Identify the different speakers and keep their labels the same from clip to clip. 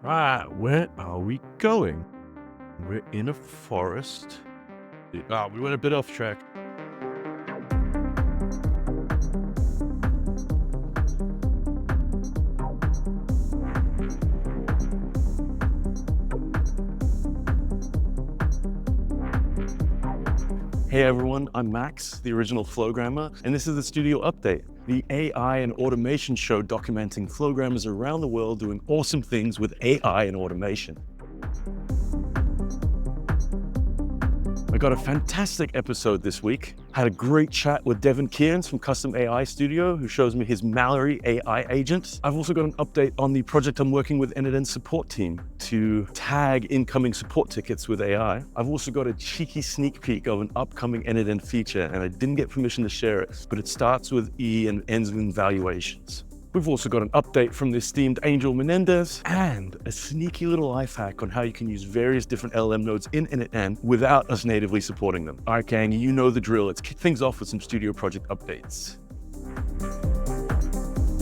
Speaker 1: Right, where are we going? We're in a forest. We went a bit off track. Hey everyone, I'm Max, the original Flowgrammer, and this is the Studio Update, the AI and automation show documenting Flowgrammers around the world doing awesome things with AI and automation. I got a fantastic episode this week. Had a great chat with Devin Kearns from Custom AI Studio, who shows me his Mallory AI agent. I've also got an update on the project I'm working with n8n support team to tag incoming support tickets with AI. I've also got a cheeky sneak peek of an upcoming n8n feature, and I didn't get permission to share it, but it starts with E and ends in valuations. We've also got an update from the esteemed Angel Menendez and a sneaky little life hack on how you can use various different LLM nodes in n8n without us natively supporting them. All right, gang, you know the drill. Let's kick things off with some studio project updates.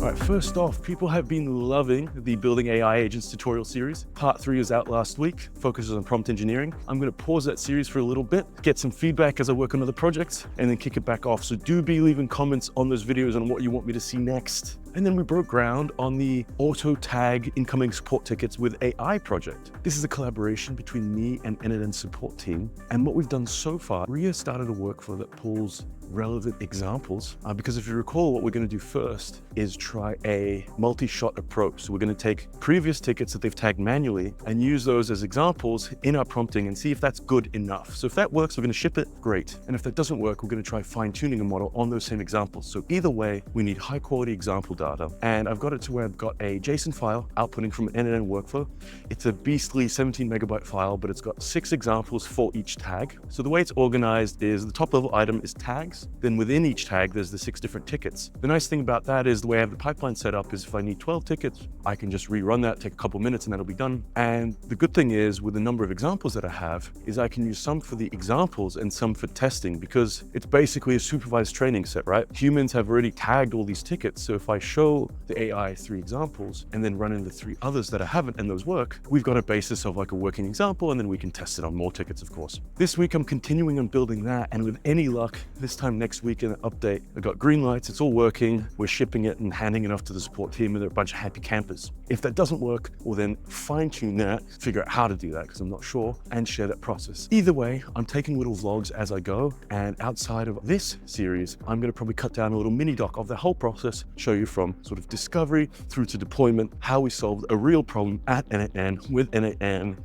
Speaker 1: All right, first off, people have been loving the Building AI Agents tutorial series. Part 3 is out last week, focuses on prompt engineering. I'm gonna pause that series for a little bit, get some feedback as I work on other projects, and then kick it back off. So do be leaving comments on those videos on what you want me to see next. And then we broke ground on the auto tag incoming support tickets with AI project. This is a collaboration between me and n8n support team. And what we've done so far, Ria started a workflow that pulls relevant examples. Because if you recall, what we're gonna do first is try a multi-shot approach. So we're gonna take previous tickets that they've tagged manually and use those as examples in our prompting and see if that's good enough. So if that works, we're gonna ship it, great. And if that doesn't work, we're gonna try fine-tuning a model on those same examples. So either way, we need high-quality example data. And I've got it to where I've got a JSON file outputting from an n8n workflow. It's a beastly 17 megabyte file, but it's got 6 examples for each tag. So the way it's organized is the top level item is tags. Then within each tag, there's the 6 different tickets. The nice thing about that is the way I have the pipeline set up is if I need 12 tickets, I can just rerun that, take a couple minutes, and that'll be done. And the good thing is with the number of examples that I have is I can use some for the examples and some for testing because it's basically a supervised training set, right? Humans have already tagged all these tickets. So if I show the AI 3 examples and then run into 3 others that I haven't and those work, we've got a basis of like a working example and then we can test it on more tickets, of course. This week, I'm continuing on building that. And with any luck, this time next week in an update, I got green lights, it's all working. We're shipping it and handing it off to the support team and they're a bunch of happy campers. If that doesn't work, we'll then fine tune that, figure out how to do that because I'm not sure, and share that process. Either way, I'm taking little vlogs as I go. And outside of this series, I'm gonna probably cut down a little mini doc of the whole process, show you from sort of discovery through to deployment, how we solved a real problem at n8n with n8n.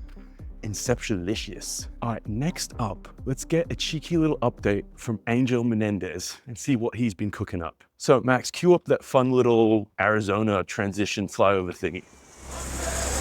Speaker 1: Inceptionalicious. All right, next up, let's get a cheeky little update from Angel Menendez and see what he's been cooking up. So Max, cue up that fun little Arizona transition flyover thingy.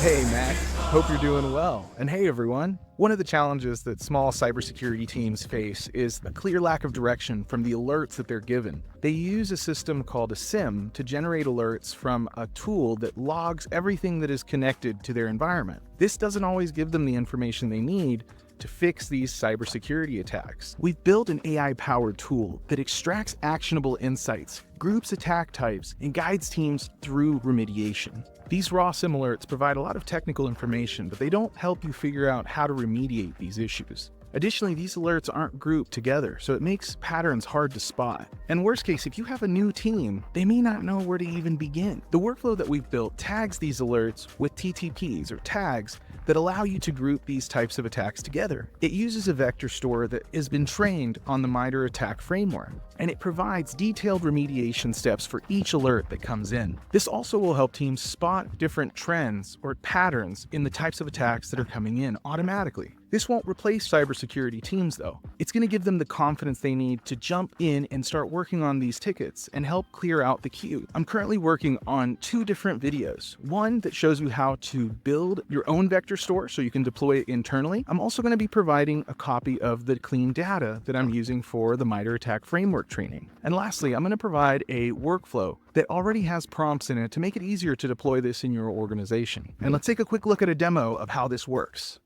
Speaker 2: Hey Max, hope you're doing well. And hey everyone. One of the challenges that small cybersecurity teams face is a clear lack of direction from the alerts that they're given. They use a system called a SIM to generate alerts from a tool that logs everything that is connected to their environment. This doesn't always give them the information they need to fix these cybersecurity attacks. We've built an AI-powered tool that extracts actionable insights, groups attack types, and guides teams through remediation. These raw SIM alerts provide a lot of technical information, but they don't help you figure out how to remediate these issues. Additionally, these alerts aren't grouped together, so it makes patterns hard to spot. And worst case, if you have a new team, they may not know where to even begin. The workflow that we've built tags these alerts with TTPs, or tags, that allow you to group these types of attacks together. It uses a vector store that has been trained on the MITRE ATT&CK framework, and it provides detailed remediation steps for each alert that comes in. This also will help teams spot different trends or patterns in the types of attacks that are coming in automatically. This won't replace cybersecurity teams though. It's going to give them the confidence they need to jump in and start working on these tickets and help clear out the queue. I'm currently working on 2 different videos. One that shows you how to build your own vector store so you can deploy it internally. I'm also going to be providing a copy of the clean data that I'm using for the MITRE ATT&CK framework training. And lastly, I'm going to provide a workflow that already has prompts in it to make it easier to deploy this in your organization. And let's take a quick look at a demo of how this works.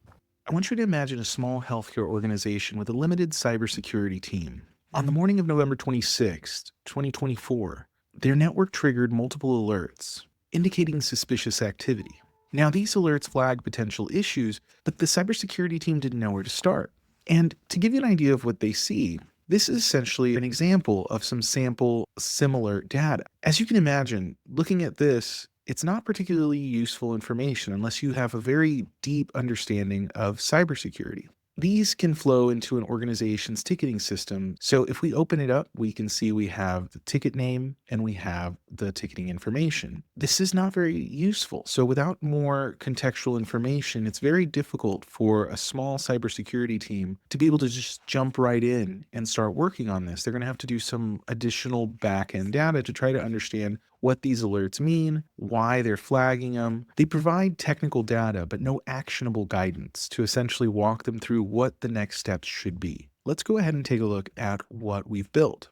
Speaker 2: I want you to imagine a small healthcare organization with a limited cybersecurity team. On the morning of November 26, 2024, their network triggered multiple alerts indicating suspicious activity. Now, these alerts flag potential issues, but the cybersecurity team didn't know where to start. And to give you an idea of what they see, this is essentially an example of some sample similar data. As you can imagine, looking at this, it's not particularly useful information unless you have a very deep understanding of cybersecurity. These can flow into an organization's ticketing system. So if we open it up, we can see we have the ticket name and we have the ticketing information. This is not very useful. So without more contextual information, it's very difficult for a small cybersecurity team to be able to just jump right in and start working on this. They're going to have to do some additional back-end data to try to understand what these alerts mean, why they're flagging them. They provide technical data, but no actionable guidance to essentially walk them through what the next steps should be. Let's go ahead and take a look at what we've built.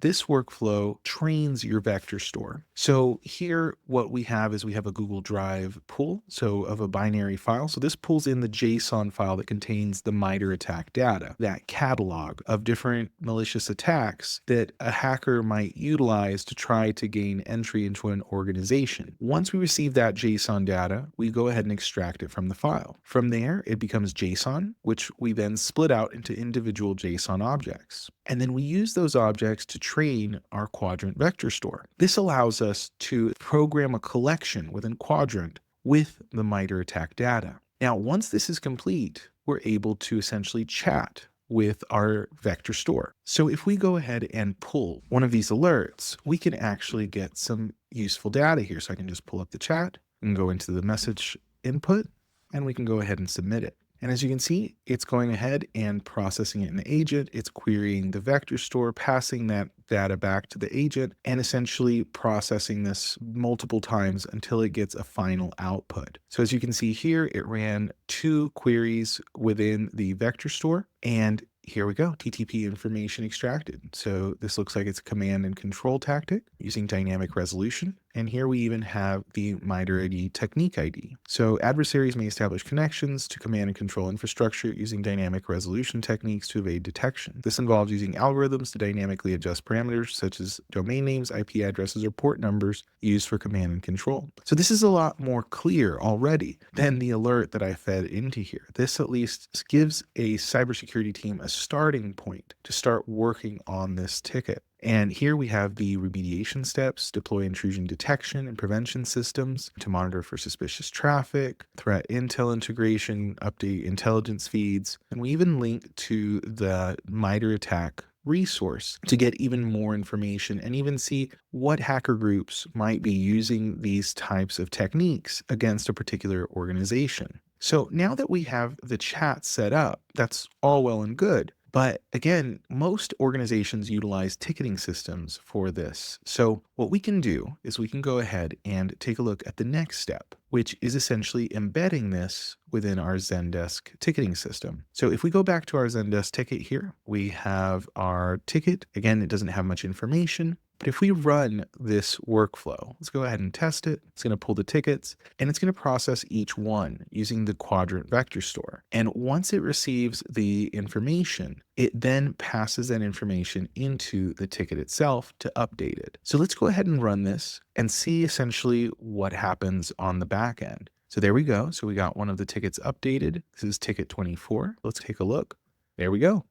Speaker 2: This workflow trains your vector store. So here what we have is we have a Google Drive pull, so of a binary file. So this pulls in the JSON file that contains the MITRE ATT&CK data, that catalog of different malicious attacks that a hacker might utilize to try to gain entry into an organization. Once we receive that JSON data, we go ahead and extract it from the file. From there, it becomes JSON, which we then split out into individual JSON objects. And then we use those objects to train our quadrant vector store. This allows us to program a collection within quadrant with the MITRE ATT&CK data. Now, once this is complete, we're able to essentially chat with our vector store. So if we go ahead and pull one of these alerts, we can actually get some useful data here. So I can just pull up the chat and go into the message input, and we can go ahead and submit it. And as you can see, it's going ahead and processing it in the agent. It's querying the vector store, passing that data back to the agent, and essentially processing this multiple times until it gets a final output. So as you can see here, it ran 2 queries within the vector store, and here we go, TTP information extracted. So this looks like it's a command and control tactic using dynamic resolution. And here we even have the MITRE ATT&CK ID. So adversaries may establish connections to command and control infrastructure using dynamic resolution techniques to evade detection. This involves using algorithms to dynamically adjust parameters such as domain names, IP addresses, or port numbers used for command and control. So this is a lot more clear already than the alert that I fed into here. This at least gives a cybersecurity team a starting point to start working on this ticket. And here we have the remediation steps: deploy intrusion detection and prevention systems to monitor for suspicious traffic, threat intel integration, update intelligence feeds, and we even link to the MITRE ATT&CK resource to get even more information and even see what hacker groups might be using these types of techniques against a particular organization. So now that we have the chat set up, that's all well and good. But again, most organizations utilize ticketing systems for this. So what we can do is we can go ahead and take a look at the next step, which is essentially embedding this within our Zendesk ticketing system. So if we go back to our Zendesk ticket here, we have our ticket. Again, it doesn't have much information. But if we run this workflow, let's go ahead and test it. It's going to pull the tickets and it's going to process each one using the quadrant vector store. And once it receives the information, it then passes that information into the ticket itself to update it. So let's go ahead and run this and see essentially what happens on the back end. So there we go. So we got one of the tickets updated. This is ticket 24. Let's take a look. There we go.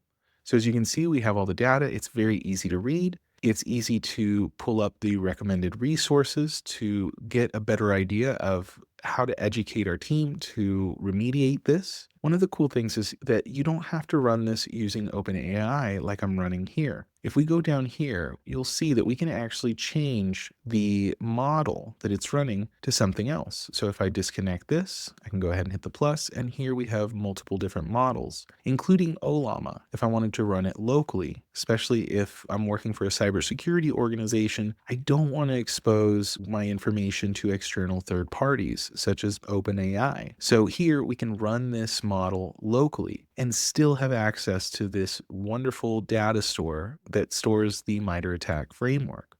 Speaker 2: So as you can see, we have all the data. It's very easy to read. It's easy to pull up the recommended resources to get a better idea of how to educate our team to remediate this. One of the cool things is that you don't have to run this using OpenAI like I'm running here. If we go down here, you'll see that we can actually change the model that it's running to something else. So if I disconnect this, I can go ahead and hit the plus, and here we have multiple different models, including Olama, if I wanted to run it locally, especially if I'm working for a cybersecurity organization. I don't want to expose my information to external third parties, such as OpenAI. So here we can run this model locally and still have access to this wonderful data store that stores the MITRE ATT&CK framework.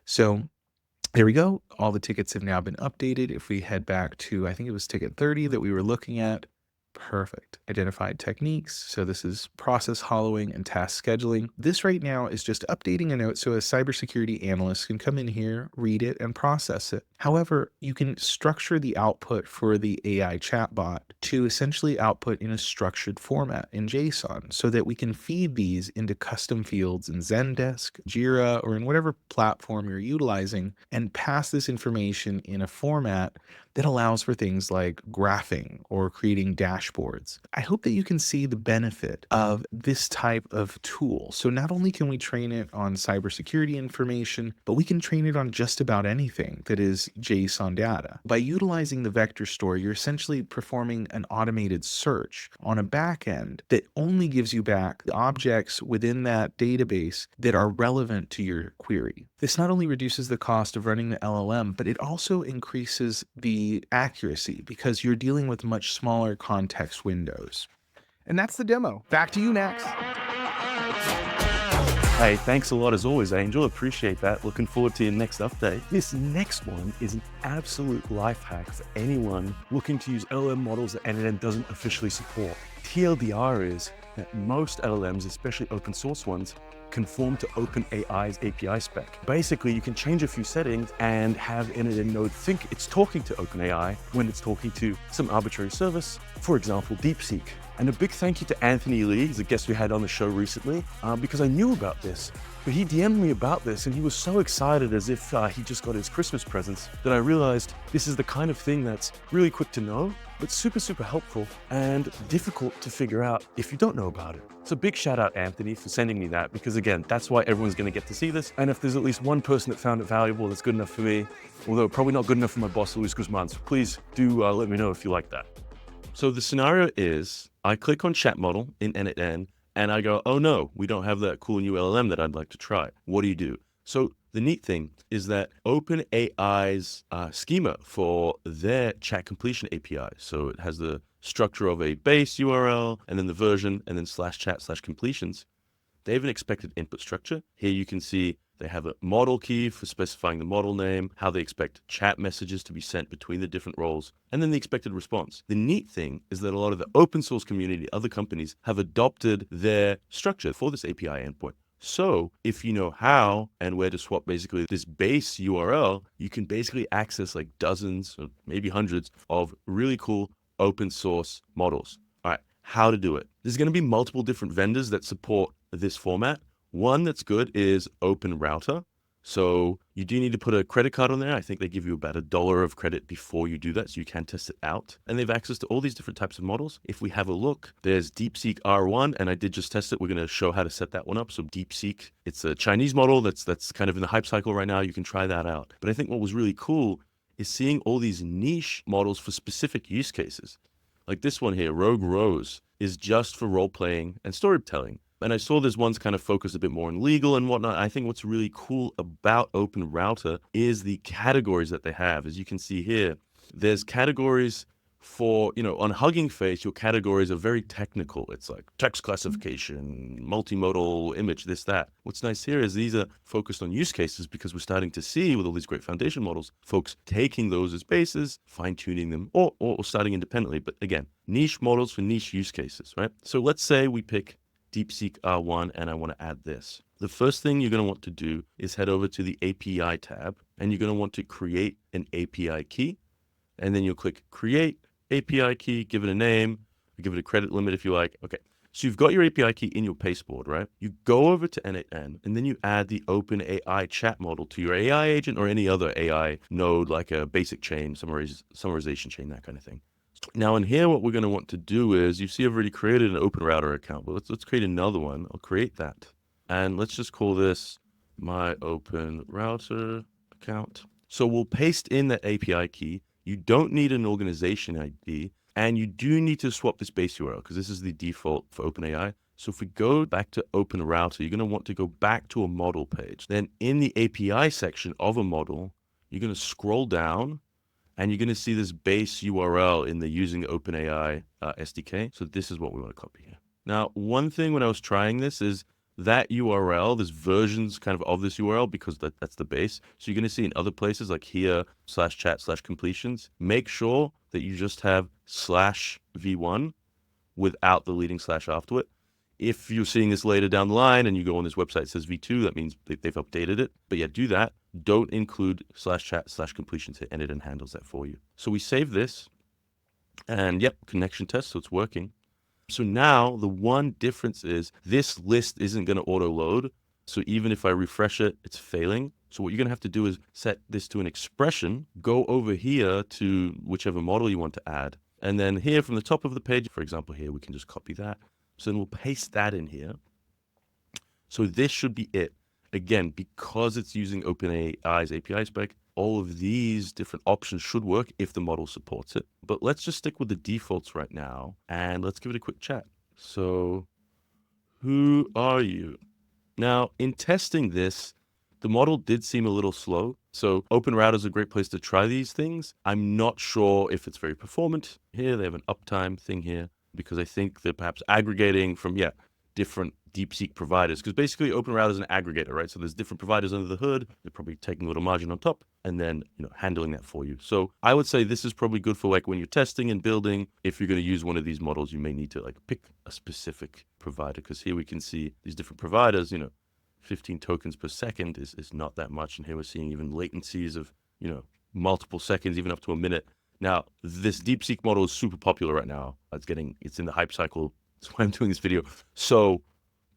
Speaker 2: So there we go. All the tickets have now been updated. If we head back to, I think it was ticket 30 that we were looking at, Perfect. Identified techniques. So this is process hollowing and task scheduling. This right now is just updating a note so a cybersecurity analyst can come in here, read it, and process it. However, you can structure the output for the AI chatbot to essentially output in a structured format in JSON so that we can feed these into custom fields in Zendesk, Jira, or in whatever platform you're utilizing and pass this information in a format that allows for things like graphing or creating dashboards. I hope that you can see the benefit of this type of tool. So not only can we train it on cybersecurity information, but we can train it on just about anything that is JSON data. By utilizing the vector store, you're essentially performing an automated search on a backend that only gives you back the objects within that database that are relevant to your query. This not only reduces the cost of running the LLM, but it also increases the accuracy because you're dealing with much smaller context windows.
Speaker 3: And that's the demo. Back to you, Max.
Speaker 1: Hey, thanks a lot as always, Angel. Appreciate that. Looking forward to your next update. This next one is an absolute life hack for anyone looking to use LLM models that n8n doesn't officially support. TLDR is that most LLMs, especially open source ones, conform to OpenAI's API spec. Basically, you can change a few settings and have n8n node think it's talking to OpenAI when it's talking to some arbitrary service, for example, DeepSeek. And a big thank you to Anthony Lee, he's a guest we had on the show recently, because I knew about this. But he DM'd me about this and he was so excited as if he just got his Christmas presents that I realized this is the kind of thing that's really quick to know, but super, super helpful and difficult to figure out if you don't know about it. So big shout out, Anthony, for sending me that, because again, that's why everyone's gonna get to see this. And if there's at least one person that found it valuable, that's good enough for me, although probably not good enough for my boss, Luis Guzman. So please do let me know if you like that. So the scenario is, I click on chat model in n8n and I go, oh no, we don't have that cool new LLM that I'd like to try. What do you do? So the neat thing is that OpenAI's schema for their chat completion API, so it has the structure of a base URL and then the version and then /chat/completions. They have an expected input structure. Here you can see they have a model key for specifying the model name, how they expect chat messages to be sent between the different roles, and then the expected response. The neat thing is that a lot of the open source community, other companies, have adopted their structure for this API endpoint. So if you know how and where to swap basically this base URL, you can basically access like dozens or maybe hundreds of really cool open source models. All right, how to do it. There's going to be multiple different vendors that support this format. One that's good is OpenRouter. So you do need to put a credit card on there. I think they give you about $1 of credit before you do that, so you can test it out. And they have access to all these different types of models. If we have a look, there's DeepSeek R1, and I did just test it. We're going to show how to set that one up. So DeepSeek, it's a Chinese model that's kind of in the hype cycle right now. You can try that out. But I think what was really cool is seeing all these niche models for specific use cases. Like this one here, Rogue Rose, is just for role-playing and storytelling. And I saw there's ones kind of focused a bit more on legal and whatnot. I think what's really cool about OpenRouter is the categories that they have. As you can see here, there's categories for, on Hugging Face, your categories are very technical. It's like text classification, multimodal image, this, that. What's nice here is these are focused on use cases because we're starting to see with all these great foundation models, folks taking those as bases, fine-tuning them, or starting independently. But again, niche models for niche use cases, right? So let's say we pick DeepSeek R1 and I want to add this. The first thing you're going to want to do is head over to the API tab and you're going to want to create an API key. And then you'll click Create API Key, give it a name, give it a credit limit if you like. Okay, so you've got your API key in your pasteboard, right? You go over to n8n and then you add the OpenAI chat model to your AI agent or any other AI node like a basic chain, summarization chain, that kind of thing. Now in here, what we're going to want to do is, you see I've already created an OpenRouter account, but let's create another one. I'll create that. And let's just call this my OpenRouter account. So we'll paste in that API key. You don't need an organization ID, and you do need to swap this base URL because this is the default for OpenAI. So if we go back to OpenRouter, you're going to want to go back to a model page. Then in the API section of a model, you're going to scroll down and you're going to see this base URL in the using OpenAI SDK. So this is what we want to copy here. Now, one thing when I was trying this is that URL, there's versions kind of this URL because that's the base. So you're going to see in other places like here, /chat/completions, make sure that you just have /v1 without the leading slash after it. If you're seeing this later down the line and you go on this website, it says V2, that means they've updated it. But yeah, do that. Don't include /chat/completions here, and it handles that for you. So we save this, and yep, connection test, so it's working. So now the one difference is this list isn't going to auto load. So even if I refresh it, it's failing. So what you're going to have to do is set this to an expression, go over here to whichever model you want to add. And then here from the top of the page, for example, here, we can just copy that. So then we'll paste that in here. So this should be it. Again, because it's using OpenAI's API spec, all of these different options should work if the model supports it. But let's just stick with the defaults right now, and let's give it a quick chat. So who are you? Now, in testing this, the model did seem a little slow. So OpenRouter is a great place to try these things. I'm not sure if it's very performant. Here, they have an uptime thing here, because I think they're perhaps aggregating from, different DeepSeek providers. Because basically OpenRouter is an aggregator, right? So there's different providers under the hood. They're probably taking a little margin on top and then, handling that for you. So I would say this is probably good for like when you're testing and building. If you're going to use one of these models, you may need to like pick a specific provider, because here we can see these different providers, 15 tokens per second is not that much. And here we're seeing even latencies of, multiple seconds, even up to a minute. Now, this DeepSeek model is super popular right now. It's in the hype cycle. That's why I'm doing this video. So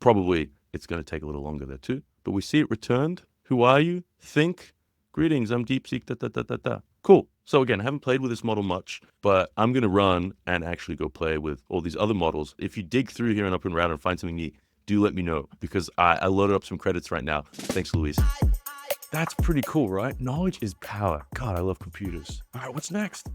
Speaker 1: probably it's going to take a little longer there too. But we see it returned. Who are you? Think. Greetings, I'm DeepSeek. Cool. So again, I haven't played with this model much, but I'm going to run and actually go play with all these other models. If you dig through here in OpenRouter and find something neat, do let me know, because I loaded up some credits right now. Thanks, Luis. That's pretty cool, right? Knowledge is power. God, I love computers. All right, what's next?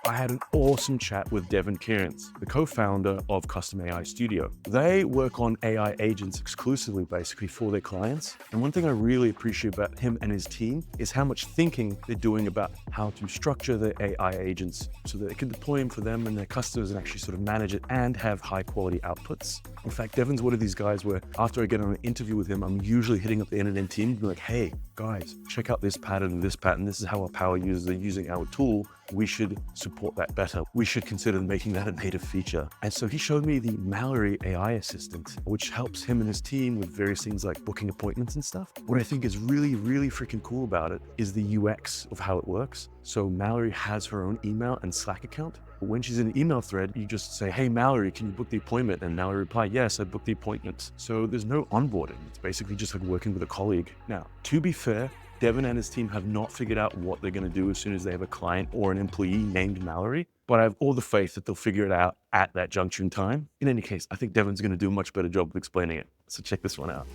Speaker 1: I had an awesome chat with Devin, the co-founder of Custom AI Studio. They work on AI agents exclusively, basically, for their clients. And one thing I really appreciate about him and his team is how much thinking they're doing about how to structure their AI agents so that they can deploy them for them and their customers and actually sort of manage it and have high quality outputs. In fact, Devin's one of these guys where after I get on an interview with him, I'm usually hitting up the n8n team and be like, hey, guys, check out this pattern and this pattern. This is how our power users are using our tool. We should support that better. We should consider making that a native feature. And so he showed me the Mallory AI assistant, which helps him and his team with various things like booking appointments and stuff. What I think is really, really freaking cool about it is the UX of how it works. So Mallory has her own email and Slack account. When she's in the email thread, you just say, hey, Mallory, can you book the appointment? And Mallory reply, yes, I booked the appointment. So there's no onboarding. It's basically just like working with a colleague. Now, to be fair, Devin and his team have not figured out what they're going to do as soon as they have a client or an employee named Mallory, but I have all the faith that they'll figure it out at that juncture in time. In any case, I think Devin's going to do a much better job of explaining it. So check this one out.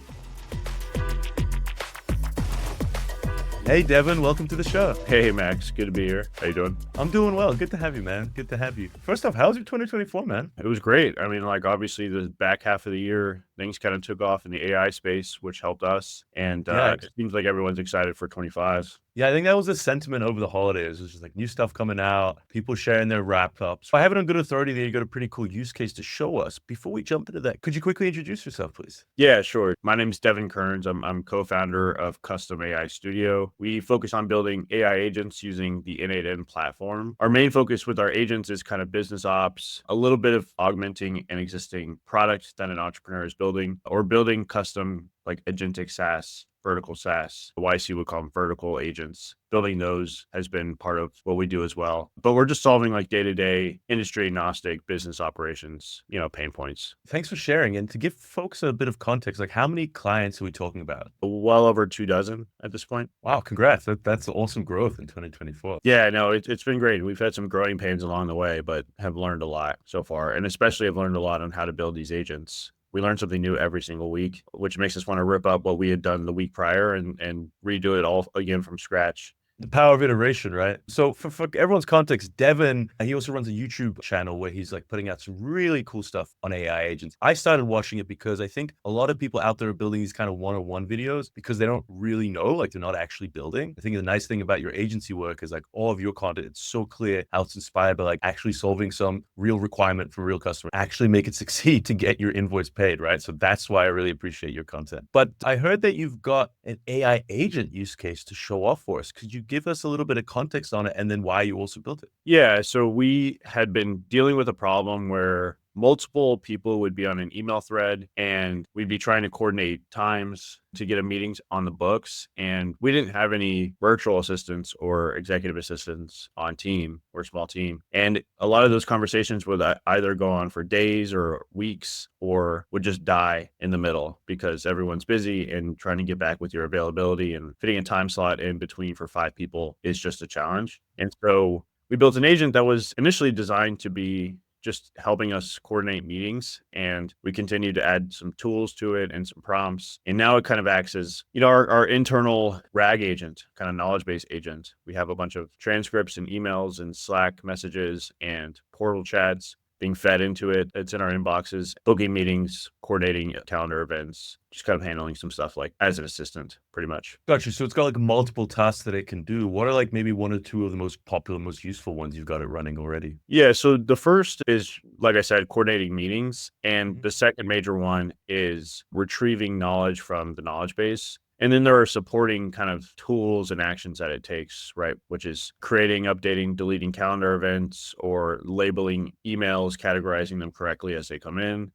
Speaker 1: Hey, Devin, welcome to the show.
Speaker 4: Hey, Max. Good to be here. How you doing?
Speaker 1: I'm doing well. Good to have you, man. Good to have you. First off, how's your 2024, man?
Speaker 4: It was great. I mean, like, obviously, the back half of the year, things kind of took off in the AI space, which helped us. And it seems like everyone's excited for 25.
Speaker 1: Yeah, I think that was the sentiment over the holidays. It was just like new stuff coming out, people sharing their wrap-ups. I have it on good authority that you got a pretty cool use case to show us. Before we jump into that, could you quickly introduce yourself, please?
Speaker 4: Yeah, sure. My name is Devin Kearns. I'm co-founder of Custom AI Studio. We focus on building AI agents using the n8n platform. Our main focus with our agents is kind of business ops, a little bit of augmenting an existing product that an entrepreneur is building, or building custom like agentic SaaS, vertical SaaS, YC would call them vertical agents. Building those has been part of what we do as well. But we're just solving like day-to-day industry agnostic business operations, pain points.
Speaker 1: Thanks for sharing. And to give folks a bit of context, like how many clients are we talking about?
Speaker 4: Well over 24 at this point.
Speaker 1: Wow, congrats. That's awesome growth in 2024.
Speaker 4: Yeah, no, it's been great. We've had some growing pains along the way, but have learned a lot so far. And especially have learned a lot on how to build these agents. We learn something new every single week, which makes us want to rip up what we had done the week prior and redo it all again from scratch.
Speaker 1: The power of iteration, right? So for everyone's context, Devin, he also runs a YouTube channel where he's like putting out some really cool stuff on AI agents. I started watching it because I think a lot of people out there are building these kind of one-on-one videos because they don't really know, like they're not actually building. I think the nice thing about your agency work is like all of your content, it's so clear how it's inspired by like actually solving some real requirement for a real customer, actually make it succeed to get your invoice paid, right? So that's why I really appreciate your content. But I heard that you've got an AI agent use case to show off for us. Could you give us a little bit of context on it and then why you also built it?
Speaker 4: Yeah, so we had been dealing with a problem where multiple people would be on an email thread and we'd be trying to coordinate times to get a meeting on the books. And we didn't have any virtual assistants or executive assistants on team or small team. And a lot of those conversations would either go on for days or weeks or would just die in the middle because everyone's busy and trying to get back with your availability and fitting a time slot in between for 5 people is just a challenge. And so we built an agent that was initially designed to be just helping us coordinate meetings, and we continue to add some tools to it and some prompts. And now it kind of acts as, our internal RAG agent, kind of knowledge base agent. We have a bunch of transcripts and emails and Slack messages and portal chats being fed into it. It's in our inboxes, booking meetings, coordinating calendar events, just kind of handling some stuff like as an assistant, pretty much.
Speaker 1: Gotcha. So it's got like multiple tasks that it can do. What are like maybe 1 or 2 of the most popular, most useful ones you've got it running already?
Speaker 4: Yeah. So the first is, like I said, coordinating meetings. And the second major one is retrieving knowledge from the knowledge base. And then there are supporting kind of tools and actions that it takes, right? Which is creating, updating, deleting calendar events or labeling emails, categorizing them correctly as they come in,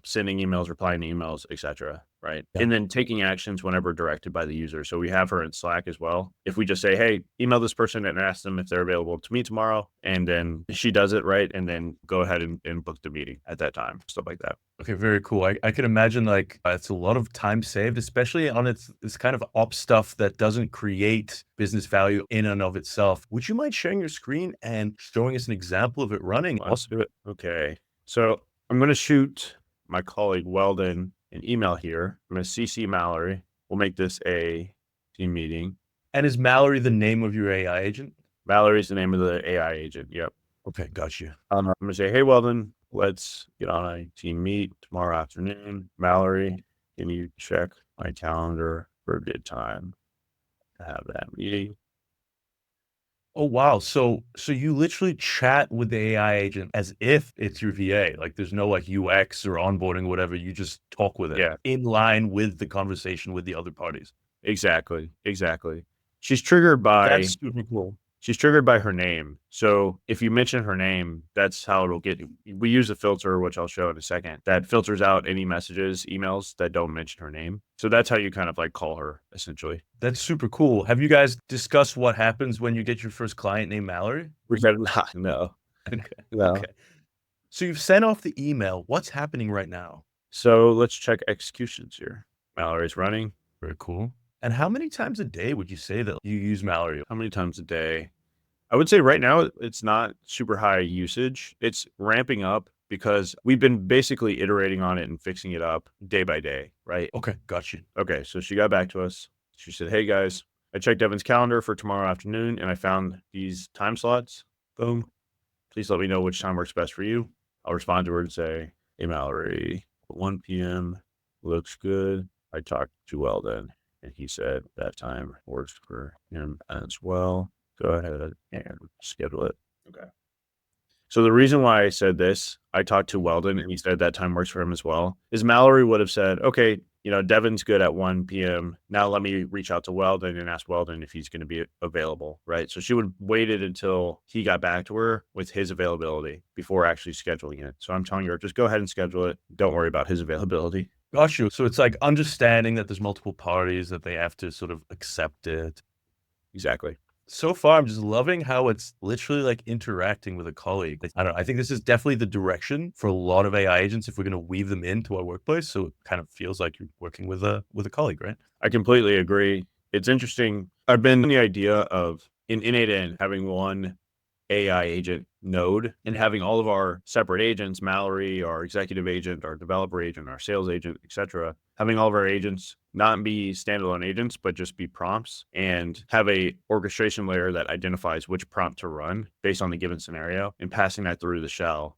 Speaker 4: sending emails, replying to emails, etc. Right.
Speaker 1: Yeah.
Speaker 4: And then taking actions whenever directed by the user. So we have her in Slack as well. If we just say, hey, email this person and ask them if they're available to meet tomorrow, and then she does it, right? And then go ahead and book the meeting at that time, stuff like that.
Speaker 1: Okay, very cool. I can imagine like it's a lot of time saved, especially on this kind of ops stuff that doesn't create business value in and of itself. Would you mind sharing your screen and showing us an example of it running?
Speaker 4: Let's do it. Okay. So I'm going to shoot my colleague Weldon an email here. I'm going to CC Mallory. We'll make this a team meeting.
Speaker 1: And is Mallory the name of your AI agent?
Speaker 4: Mallory's the name of the AI agent. Yep.
Speaker 1: Okay, got you.
Speaker 4: I'm going to say, hey, Weldon, let's get on a team meet tomorrow afternoon. Mallory, can you check my calendar for a good time to have that meeting?
Speaker 1: Oh, wow. So you literally chat with the AI agent as if it's your VA. Like there's no like UX or onboarding, or whatever. You just talk with it in line with the conversation with the other parties.
Speaker 4: Exactly. She's triggered by
Speaker 1: That's super cool.
Speaker 4: She's triggered by her name. So if you mention her name, that's how it'll get. We use a filter, which I'll show in a second, that filters out any messages, emails that don't mention her name. So that's how you kind of like call her, essentially.
Speaker 1: That's super cool. Have you guys discussed what happens when you get your first client named Mallory?
Speaker 4: We better not. No.
Speaker 1: Okay.
Speaker 4: No.
Speaker 1: Okay. So you've sent off the email. What's happening right now?
Speaker 4: So let's check executions here. Mallory's running.
Speaker 1: Very cool. And how many times a day would you say that you use Mallory?
Speaker 4: How many times a day? I would say right now it's not super high usage. It's ramping up because we've been basically iterating on it and fixing it up day by day, right?
Speaker 1: Okay, got you.
Speaker 4: Okay, so she got back to us. She said, hey guys, I checked Devin's calendar for tomorrow afternoon and I found these time slots. Boom. Please let me know which time works best for you. I'll respond to her and say, hey Mallory, 1 p.m. looks good. I talked to Weldon and he said that time works for him as well. Go ahead and schedule it. Okay. So the reason why I said this, I talked to Weldon and he said that time works for him as well, is Mallory would have said, okay, Devin's good at 1 p.m. Now let me reach out to Weldon and ask Weldon if he's going to be available, right? So she would waited until he got back to her with his availability before actually scheduling it. So I'm telling her, just go ahead and schedule it. Don't worry about his availability.
Speaker 1: Got you. So it's like understanding that there's multiple parties, that they have to sort of accept it.
Speaker 4: Exactly.
Speaker 1: So far, I'm just loving how it's literally like interacting with a colleague. I don't know. I think this is definitely the direction for a lot of AI agents if we're going to weave them into our workplace. So it kind of feels like you're working with a colleague, right?
Speaker 4: I completely agree. It's interesting. I've been the idea of in n8n having one AI agent node and having all of our separate agents, Mallory, our executive agent, our developer agent, our sales agent, etc., having all of our agents not be standalone agents, but just be prompts and have a orchestration layer that identifies which prompt to run based on the given scenario and passing that through the shell.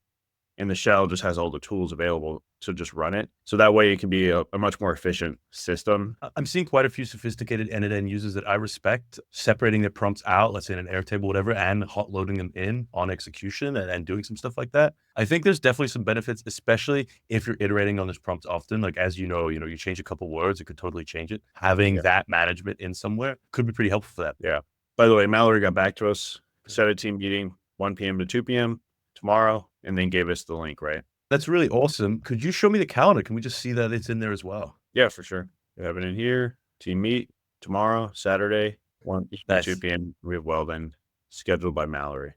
Speaker 4: And the shell just has all the tools available to just run it. So that way it can be a much more efficient system.
Speaker 1: I'm seeing quite a few sophisticated n8n users that I respect, separating their prompts out, let's say in an Airtable, whatever, and hot loading them in on execution and doing some stuff like that. I think there's definitely some benefits, especially if you're iterating on this prompt often. Like, as you you change a couple words, it could totally change it. Having that management in somewhere could be pretty helpful for that.
Speaker 4: Yeah. By the way, Mallory got back to us, set a team meeting 1 p.m. to 2 p.m. tomorrow, and then gave us the link, right?
Speaker 1: That's really awesome. Could you show me the calendar? Can we just see that it's in there as well?
Speaker 4: Yeah, for sure. We have it in here. Team meet tomorrow, Saturday, 1 to
Speaker 1: Nice.
Speaker 4: 2 p.m. We have Weldon scheduled by Mallory.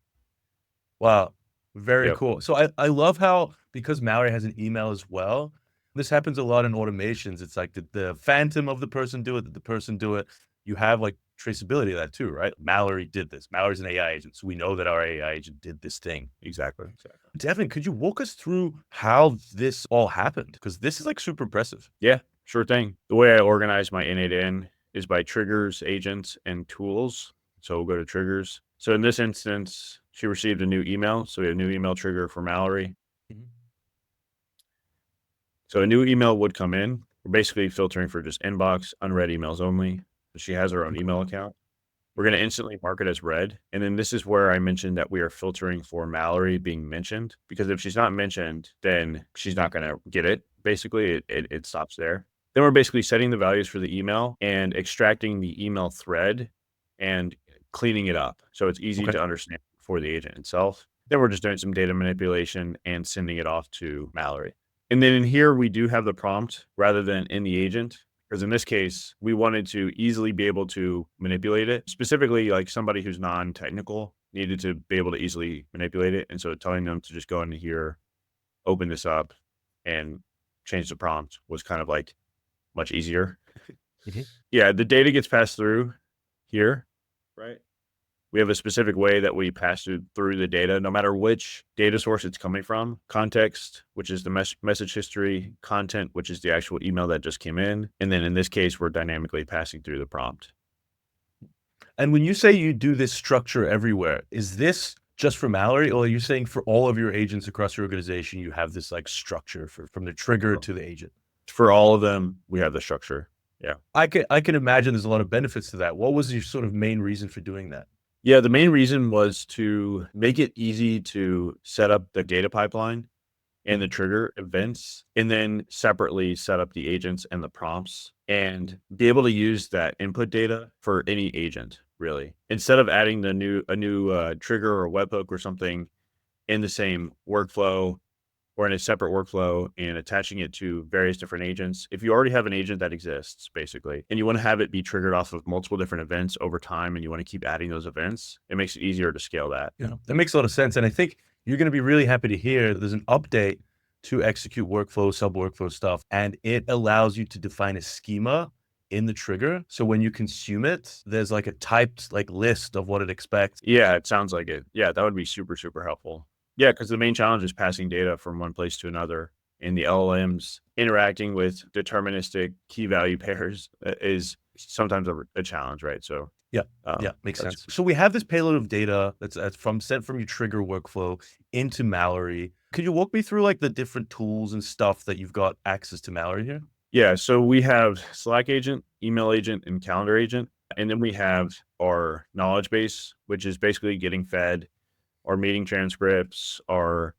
Speaker 1: Wow. Very
Speaker 4: Yep.
Speaker 1: cool. So I love how, because Mallory has an email as well, this happens a lot in automations. It's like the phantom of the person do it, did the person do it. You have like traceability of that too, right? Mallory did this. Mallory's an AI agent. So we know that our AI agent did this thing.
Speaker 4: Exactly.
Speaker 1: Devin, could you walk us through how this all happened? Because this is like super impressive.
Speaker 4: Yeah, sure thing. The way I organize my n8n is by triggers, agents, and tools. So we'll go to triggers. So in this instance, she received a new email. So we have a new email trigger for Mallory.
Speaker 1: Mhm.
Speaker 4: So a new email would come in. We're basically filtering for just inbox, unread emails only. She has her own email account. We're going to instantly mark it as read. And then this is where I mentioned that we are filtering for Mallory being mentioned, because if she's not mentioned, then she's not going to get it. Basically, it stops there. Then we're basically setting the values for the email and extracting the email thread and cleaning it up so it's easy to understand for the agent itself. Then we're just doing some data manipulation and sending it off to Mallory. And then in here, we do have the prompt rather than in the agent, because in this case, we wanted to easily be able to manipulate it. Specifically, like somebody who's non-technical needed to be able to easily manipulate it. And so telling them to just go into here, open this up, and change the prompt was kind of like much easier. Yeah, the data gets passed through here, right? We have a specific way that we pass through the data, no matter which data source it's coming from. Context, which is the message history, content, which is the actual email that just came in. And then in this case, we're dynamically passing through the prompt.
Speaker 1: And when you say you do this structure everywhere, is this just for Mallory, or are you saying for all of your agents across your organization, you have this like structure from the trigger to the agent?
Speaker 4: For all of them, we have the structure. Yeah.
Speaker 1: I can imagine there's a lot of benefits to that. What was your sort of main reason for doing that?
Speaker 4: Yeah, the main reason was to make it easy to set up the data pipeline and the trigger events, and then separately set up the agents and the prompts and be able to use that input data for any agent, really. Instead of adding a new trigger or webhook or something in the same workflow or in a separate workflow and attaching it to various different agents. If you already have an agent that exists, basically, and you want to have it be triggered off of multiple different events over time, and you want to keep adding those events, it makes it easier to scale that.
Speaker 1: Yeah, that makes a lot of sense. And I think you're going to be really happy to hear that there's an update to execute workflow, sub-workflow stuff, and it allows you to define a schema in the trigger. So when you consume it, there's like a typed like list of what it expects.
Speaker 4: Yeah, it sounds like it. Yeah, that would be super, super helpful. Yeah, because the main challenge is passing data from one place to another, and the LLMs interacting with deterministic key value pairs is sometimes a challenge, right? So
Speaker 1: yeah, makes sense. So we have this payload of data that's sent from your trigger workflow into Mallory. Could you walk me through like the different tools and stuff that you've got access to Mallory here?
Speaker 4: Yeah, so we have Slack agent, email agent, and calendar agent, and then we have our knowledge base, which is basically getting fed our meeting transcripts, our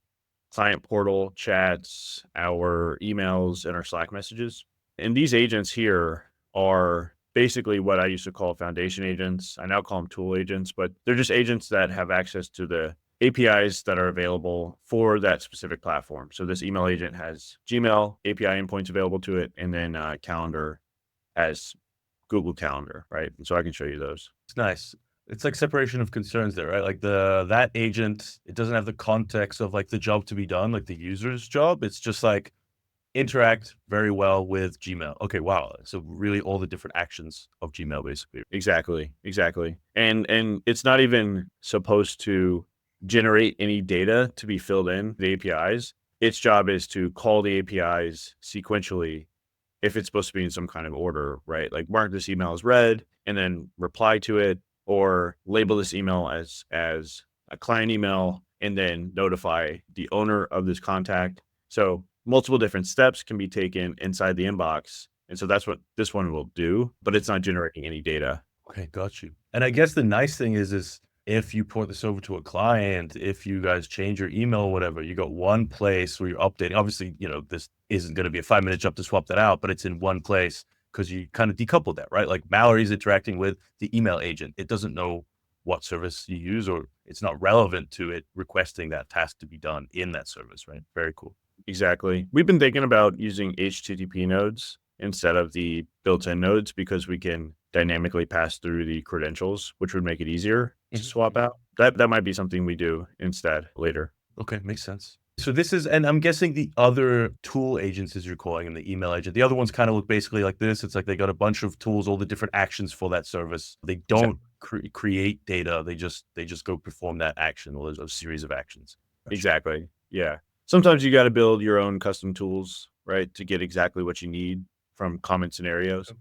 Speaker 4: client portal chats, our emails, and our Slack messages. And these agents here are basically what I used to call foundation agents. I now call them tool agents, but they're just agents that have access to the APIs that are available for that specific platform. So this email agent has Gmail API endpoints available to it, and then Calendar has Google Calendar, right? And so I can show you those.
Speaker 1: It's nice. It's like separation of concerns there, right? Like that agent, it doesn't have the context of like the job to be done, like the user's job. It's just like interact very well with Gmail. Okay, wow. So really all the different actions of Gmail, basically.
Speaker 4: Exactly. And it's not even supposed to generate any data to be filled in the APIs. Its job is to call the APIs sequentially if it's supposed to be in some kind of order, right? Like mark this email as read and then reply to it, or label this email as a client email and then notify the owner of this contact. So multiple different steps can be taken inside the inbox. And so that's what this one will do, but it's not generating any data.
Speaker 1: Okay, got you. And I guess the nice thing is if you port this over to a client, if you guys change your email or whatever, you got one place where you're updating. Obviously, this isn't going to be a 5-minute job to swap that out, but it's in one place because you kind of decouple that, right? Like Mallory's interacting with the email agent. It doesn't know what service you use, or it's not relevant to it requesting that task to be done in that service, right? Very cool.
Speaker 4: Exactly. We've been thinking about using HTTP nodes instead of the built-in nodes because we can dynamically pass through the credentials, which would make it easier to swap out. That might be something we do instead later.
Speaker 1: Okay, makes sense. So this is, and I'm guessing the other tool agents, as you're calling them, the email agent, the other ones kind of look basically like this. It's like they got a bunch of tools, all the different actions for that service. They don't create data. They just go perform that action, or a series of actions.
Speaker 4: Exactly. Yeah. Sometimes you got to build your own custom tools, right, to get exactly what you need from common scenarios,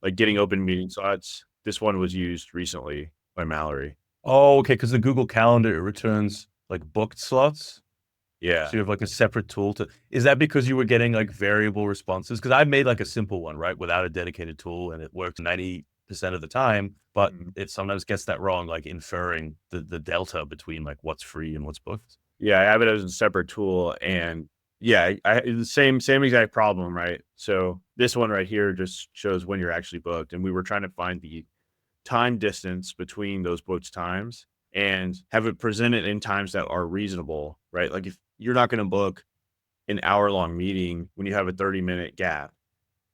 Speaker 4: like getting open meeting slots. This one was used recently by Mallory.
Speaker 1: Oh, okay, because the Google Calendar, it returns like booked slots.
Speaker 4: Yeah.
Speaker 1: So you have like a separate tool to, is that because you were getting like variable responses? Because I made like a simple one, right, without a dedicated tool, and it works 90% of the time, but it sometimes gets that wrong, like inferring the delta between like what's free and what's booked.
Speaker 4: Yeah, I have it as a separate tool, and yeah, I the same exact problem, right? So this one right here just shows when you're actually booked, and we were trying to find the time distance between those booked times and have it presented in times that are reasonable, right? Like if you're not going to book an hour-long meeting when you have a 30-minute gap,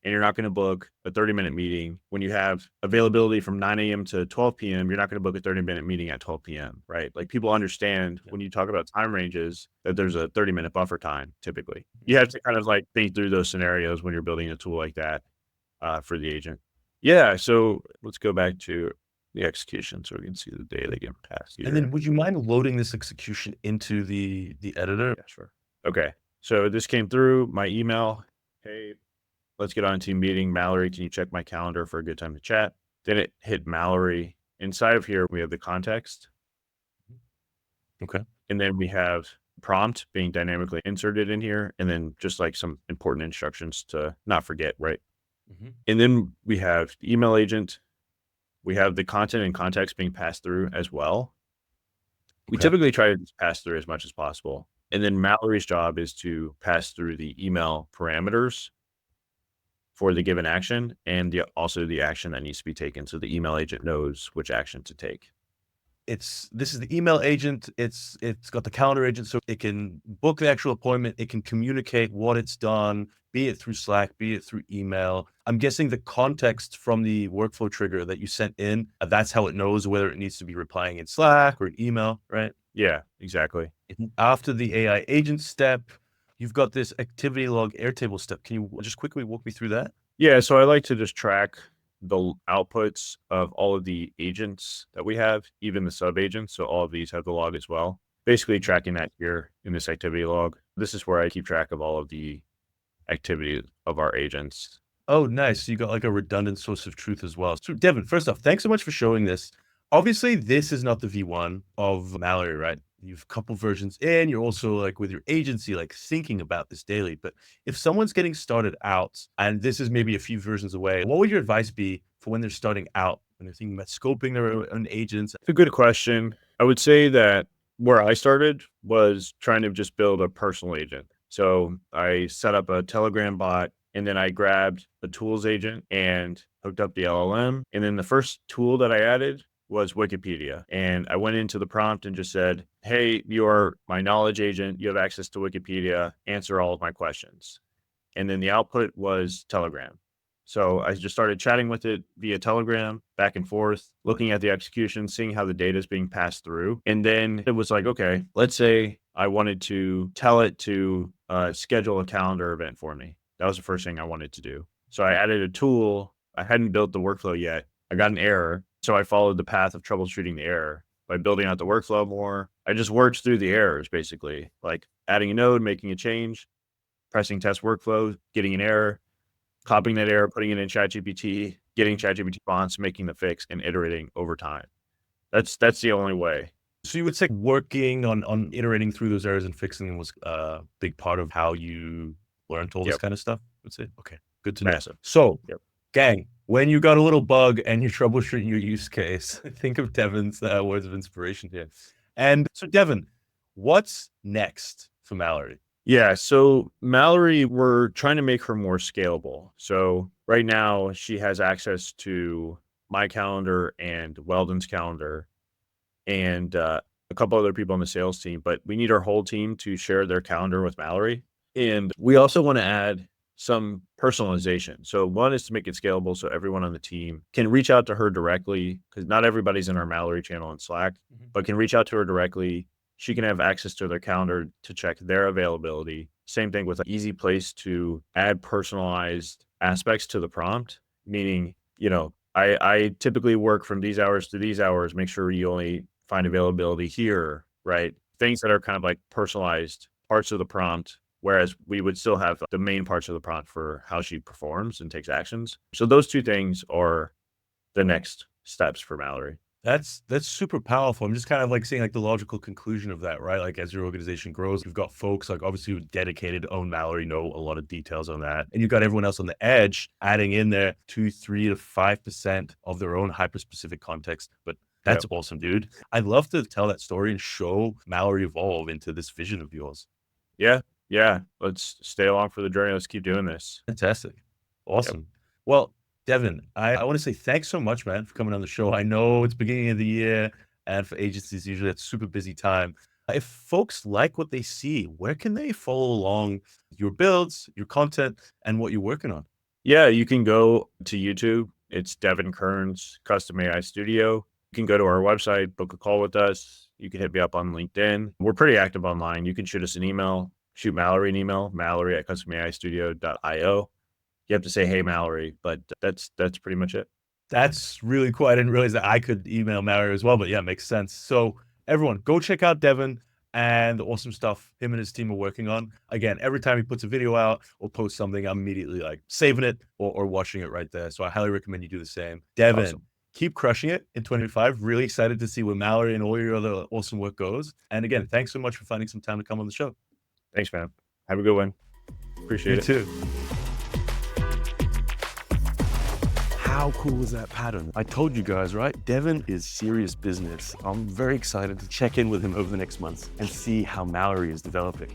Speaker 4: and you're not going to book a 30-minute meeting when you have availability from 9 a.m. to 12 p.m., you're not going to book a 30-minute meeting at 12 p.m., right? Like people understand when you talk about time ranges that there's a 30-minute buffer time typically. You have to kind of like think through those scenarios when you're building a tool like that for the agent. Yeah, so let's go back to the execution so we can see the data getting passed here.
Speaker 1: And then would you mind loading this execution into the editor?
Speaker 4: Yeah, sure. Okay, so this came through my email. Hey, let's get on a team meeting. Mallory, can you check my calendar for a good time to chat? Then it hit Mallory. Inside of here, we have the context.
Speaker 1: Okay.
Speaker 4: And then we have prompt being dynamically inserted in here. And then just like some important instructions to not forget, right? And then we have the email agent. We have the content and context being passed through as well. We typically try to pass through as much as possible. And then Mallory's job is to pass through the email parameters for the given action and also the action that needs to be taken. So the email agent knows which action to take.
Speaker 1: This is the email agent. It's got the calendar agent, so it can book the actual appointment. It can communicate what it's done, be it through Slack, be it through email. I'm guessing the context from the workflow trigger that you sent in, that's how it knows whether it needs to be replying in Slack or an email, right?
Speaker 4: Yeah, exactly.
Speaker 1: After the AI agent step, you've got this activity log Airtable step. Can you just quickly walk me through that?
Speaker 4: Yeah, so I like to just track the outputs of all of the agents that we have, even the sub agents. So all of these have the log as well. Basically tracking that here in this activity log. This is where I keep track of all of the activity of our agents.
Speaker 1: Oh, nice. So you got like a redundant source of truth as well. So Devin, first off, thanks so much for showing this. Obviously, this is not the V1 of Mallory, right? You've a couple versions in, you're also like with your agency, like thinking about this daily. But if someone's getting started out and this is maybe a few versions away, what would your advice be for when they're starting out, when they're thinking about scoping their own agents?
Speaker 4: It's a good question. I would say that where I started was trying to just build a personal agent. So I set up a Telegram bot, and then I grabbed a tools agent and hooked up the LLM. And then the first tool that I added was Wikipedia. And I went into the prompt and just said, hey, you're my knowledge agent. You have access to Wikipedia. Answer all of my questions. And then the output was Telegram. So I just started chatting with it via Telegram, back and forth, looking at the execution, seeing how the data is being passed through. And then it was like, okay, let's say I wanted to tell it to schedule a calendar event for me. That was the first thing I wanted to do. So I added a tool. I hadn't built the workflow yet. I got an error. So I followed the path of troubleshooting the error by building out the workflow more. I just worked through the errors, basically, like adding a node, making a change, pressing test workflow, getting an error, copying that error, putting it in ChatGPT, getting ChatGPT response, making the fix, and iterating over time. That's the only way.
Speaker 1: So you would say working on iterating through those errors and fixing them was a big part of how you learned all this kind of stuff? I would say, okay, good to know.
Speaker 4: Massive.
Speaker 1: So, gang, when you got a little bug and you're troubleshooting your use case, think of Devin's words of inspiration here. And so, Devin, what's next for Mallory?
Speaker 4: Yeah, so Mallory, we're trying to make her more scalable. So right now she has access to my calendar and Weldon's calendar. and a couple other people on the sales team, but we need our whole team to share their calendar with Mallory. And we also want to add some personalization. So one is to make it scalable so everyone on the team can reach out to her directly, because not everybody's in our Mallory channel in Slack, but can reach out to her directly. She can have access to their calendar to check their availability. Same thing with an easy place to add personalized aspects to the prompt, meaning, I typically work from these hours to these hours, make sure you only find availability here, right? Things that are kind of like personalized parts of the prompt, whereas we would still have the main parts of the prompt for how she performs and takes actions. So those two things are the next steps for Mallory.
Speaker 1: That's super powerful. I'm just kind of like seeing like the logical conclusion of that, right? Like as your organization grows, you've got folks like obviously who dedicated to own Mallory, know a lot of details on that. And you've got everyone else on the edge adding in there 2, 3 to 5% of their own hyper-specific context. But that's awesome, dude. I'd love to tell that story and show Mallory evolve into this vision of yours.
Speaker 4: Yeah. Let's stay along for the journey. Let's keep doing this.
Speaker 1: Fantastic. Awesome. Well, Devin, I want to say thanks so much, man, for coming on the show. I know it's beginning of the year, and for agencies, usually it's super busy time. If folks like what they see, where can they follow along your builds, your content, and what you're working on?
Speaker 4: Yeah, you can go to YouTube. It's Devin Kearns Custom AI Studio. You can go to our website, book a call with us. You can hit me up on LinkedIn. We're pretty active online. You can shoot us an email, shoot Mallory an email, mallory@customaistudio.io. You have to say, hey, Mallory, but that's pretty much it.
Speaker 1: That's really cool. I didn't realize that I could email Mallory as well, but yeah, makes sense. So everyone, go check out Devin and the awesome stuff him and his team are working on. Again, every time he puts a video out or posts something, I'm immediately like saving it or watching it right there. So I highly recommend you do the same. Devin, awesome. Keep crushing it in 2025. Really excited to see where Mallory and all your other awesome work goes. And again, thanks so much for finding some time to come on the show.
Speaker 4: Thanks, man. Have a good one. Appreciate it.
Speaker 1: You too. How cool is that pattern? I told you guys, right? Devin is serious business. I'm very excited to check in with him over the next months and see how Mallory is developing.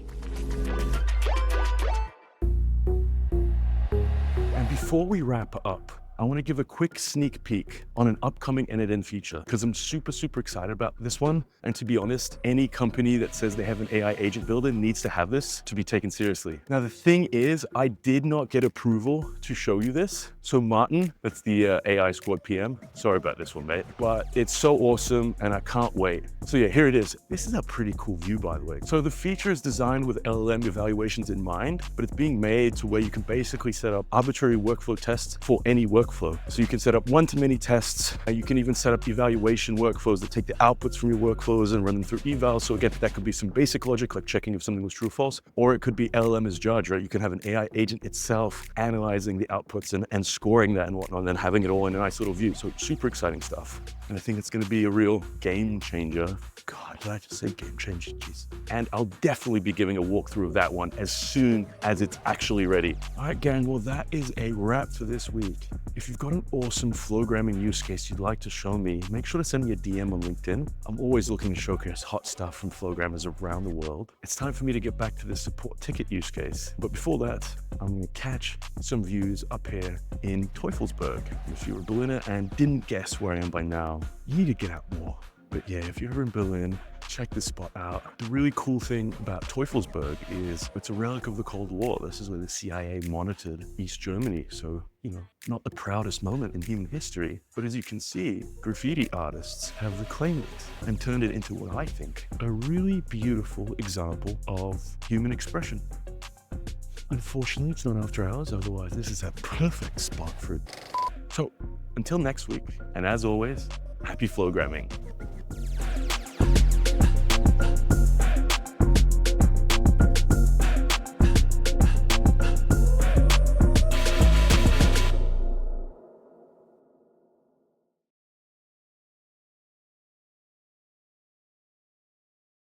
Speaker 1: And before we wrap up, I want to give a quick sneak peek on an upcoming n8n feature because I'm super excited about this one. And to be honest, any company that says they have an AI agent builder needs to have this to be taken seriously. Now, the thing is, I did not get approval to show you this. So Martin, that's the AI squad PM. Sorry about this one, mate, but it's so awesome and I can't wait. So yeah, here it is. This is a pretty cool view, by the way. So the feature is designed with LLM evaluations in mind, but it's being made to where you can basically set up arbitrary workflow tests for any workflow. So you can set up one-to-many tests, and you can even set up evaluation workflows that take the outputs from your workflows and run them through evals. So again, that could be some basic logic, like checking if something was true or false, or it could be LLM as judge, right? You can have an AI agent itself analyzing the outputs and scoring that and whatnot, and then having it all in a nice little view. So super exciting stuff. And I think it's going to be a real game changer. God, did I just say game changer? Jeez. And I'll definitely be giving a walkthrough of that one as soon as it's actually ready. All right, gang, well, that is a wrap for this week. If you've got an awesome flowgramming use case you'd like to show me, make sure to send me a DM on LinkedIn. I'm always looking to showcase hot stuff from flowgrammers around the world. It's time for me to get back to this support ticket use case. But before that, I'm going to catch some views up here in Teufelsberg. If you're a Berliner and didn't guess where I am by now, you need to get out more. But yeah, if you're ever in Berlin, check this spot out. The really cool thing about Teufelsberg is it's a relic of the Cold War. This is where the CIA monitored East Germany. So, not the proudest moment in human history. But as you can see, graffiti artists have reclaimed it and turned it into what I think a really beautiful example of human expression. Unfortunately, it's not after hours. Otherwise, this is a perfect spot for it. So until next week, and as always, happy flowgramming.